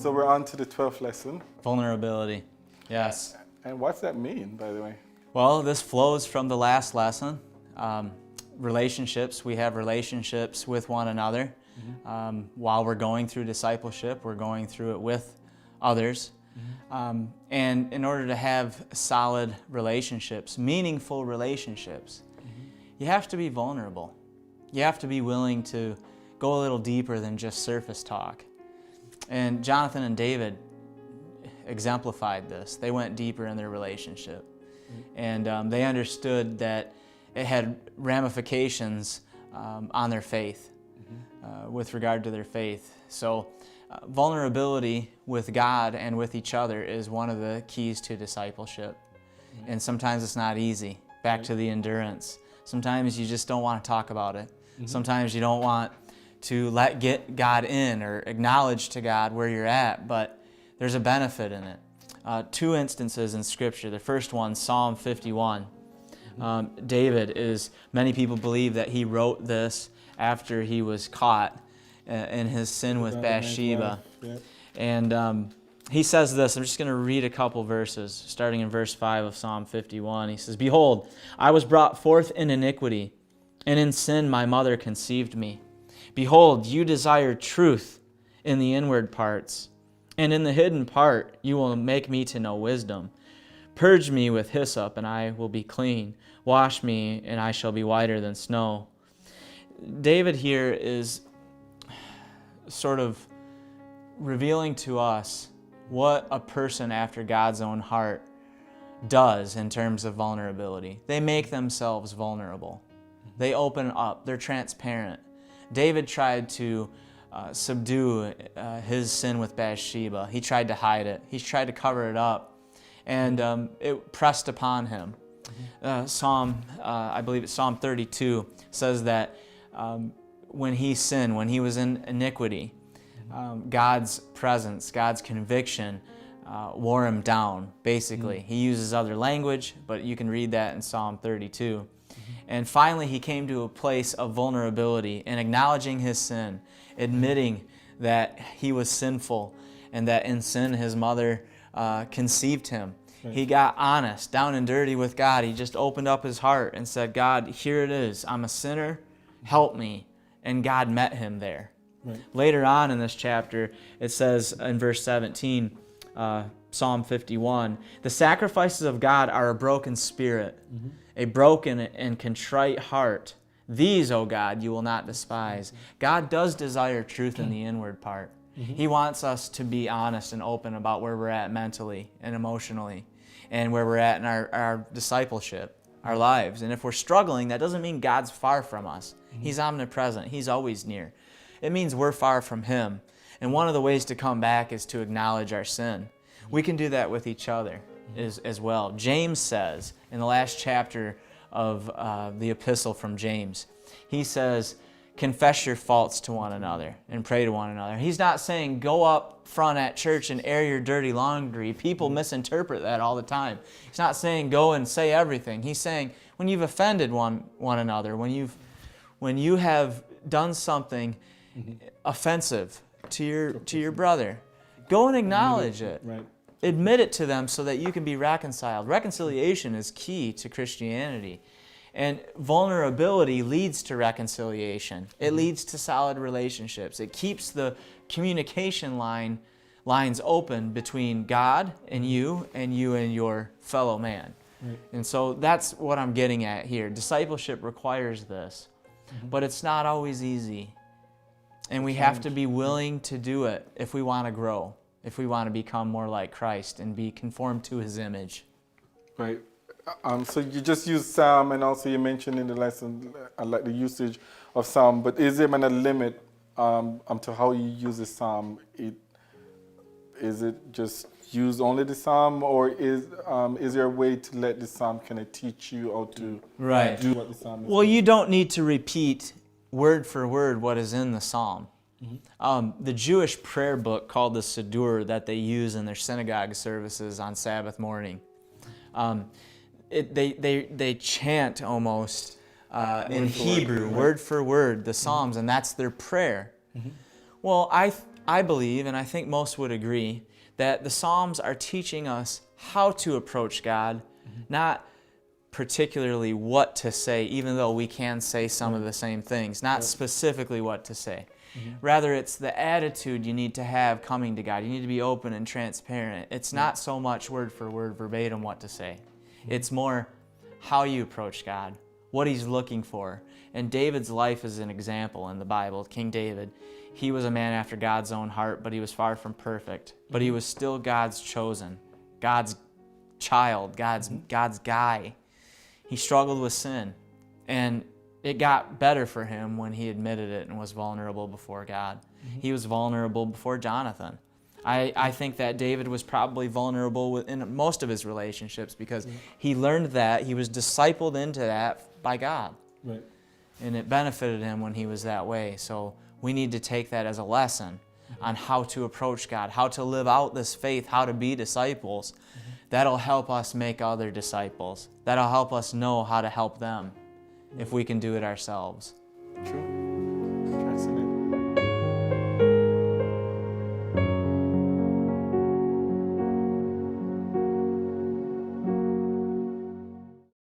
So we're on to the 12th lesson. Vulnerability. Yes. And what's that mean, by the way? Well, this flows from the last lesson. Relationships. We have relationships with one another. While we're going through discipleship, we're going through it with others. And in order to have solid relationships, meaningful relationships, you have to be vulnerable. You have to be willing to go a little deeper than just surface talk. And Jonathan and David exemplified this. They went deeper in their relationship. And they understood that it had ramifications on their faith, with regard to their faith. So vulnerability with God and with each other is one of the keys to discipleship. And sometimes it's not easy. Back to the endurance. Sometimes you just don't want to talk about it. Sometimes you don't want to get God in or acknowledge to God where you're at, but there's a benefit in it. Two instances in Scripture. The first one, Psalm 51. David many people believe that he wrote this after he was caught in his sin with Bathsheba. And he says this, I'm just going to read a couple verses, starting in verse 5 of Psalm 51. He says, "Behold, I was brought forth in iniquity, and in sin my mother conceived me. Behold, you desire truth in the inward parts, and in the hidden part you will make me to know wisdom. Purge me with hyssop, and I will be clean. Wash me, and I shall be whiter than snow." David here is sort of revealing to us what a person after God's own heart does in terms of vulnerability. They make themselves vulnerable. They open up. They're transparent. David tried to subdue his sin with Bathsheba. He tried to hide it. He tried to cover it up. And it pressed upon him. I believe it's Psalm 32, says that when he sinned, when he was in iniquity, God's presence, God's conviction wore him down, basically. He uses other language, but you can read that in Psalm 32. And finally, he came to a place of vulnerability and acknowledging his sin, admitting that he was sinful and that in sin his mother conceived him. Right. He got honest, down and dirty with God. He just opened up his heart and said, "God, here it is. I'm a sinner. Help me." And God met him there. Right. Later on in this chapter, it says in verse 17, Psalm 51, "The sacrifices of God are a broken spirit, a broken and contrite heart. These, O God, you will not despise." God does desire truth in the inward part. He wants us to be honest and open about where we're at mentally and emotionally and where we're at in our discipleship, our lives. And if we're struggling, that doesn't mean God's far from us. He's omnipresent. He's always near. It means we're far from Him. And one of the ways to come back is to acknowledge our sin. We can do that with each other as well. James says in the last chapter of the epistle from James, he says, "Confess your faults to one another and pray to one another." He's not saying go up front at church and air your dirty laundry. People misinterpret that all the time. He's not saying go and say everything. He's saying when you've offended one another, when you have done something offensive to your brother, go and acknowledge it. Right. Admit it to them so that you can be reconciled. Reconciliation is key to Christianity. And vulnerability leads to reconciliation. It leads to solid relationships. It keeps the communication lines open between God and you and your fellow man. Right. And so that's what I'm getting at here. Discipleship requires this, but it's not always easy. And we have to be willing to do it if we want to grow, if we want to become more like Christ and be conformed to His image. Right. So you just used Psalm, and also you mentioned in the lesson, I like the usage of Psalm, but is there a limit to how you use the Psalm? Is it just use only the Psalm, or is there a way to let the Psalm kind of teach you how to do what the Psalm is? Well, you don't need to repeat word for word what is in the Psalm. The Jewish prayer book called the Siddur that they use in their synagogue services on Sabbath morning, they chant almost in Hebrew, word for word, the Psalms, and that's their prayer. Well, I believe, and I think most would agree, that the Psalms are teaching us how to approach God, not particularly what to say, even though we can say some of the same things, not specifically what to say. Rather, it's the attitude you need to have coming to God. You need to be open and transparent. It's not so much word for word, verbatim what to say. It's more how you approach God, what He's looking for. And David's life is an example in the Bible. King David, he was a man after God's own heart, but he was far from perfect. But he was still God's chosen, God's child, God's guy. He struggled with sin, and it got better for him when he admitted it and was vulnerable before God. He was vulnerable before Jonathan. I think that David was probably vulnerable in most of his relationships because he learned that, he was discipled into that by God. Right. And it benefited him when he was that way. So we need to take that as a lesson on how to approach God, how to live out this faith, how to be disciples. That'll help us make other disciples. That'll help us know how to help them if we can do it ourselves. True.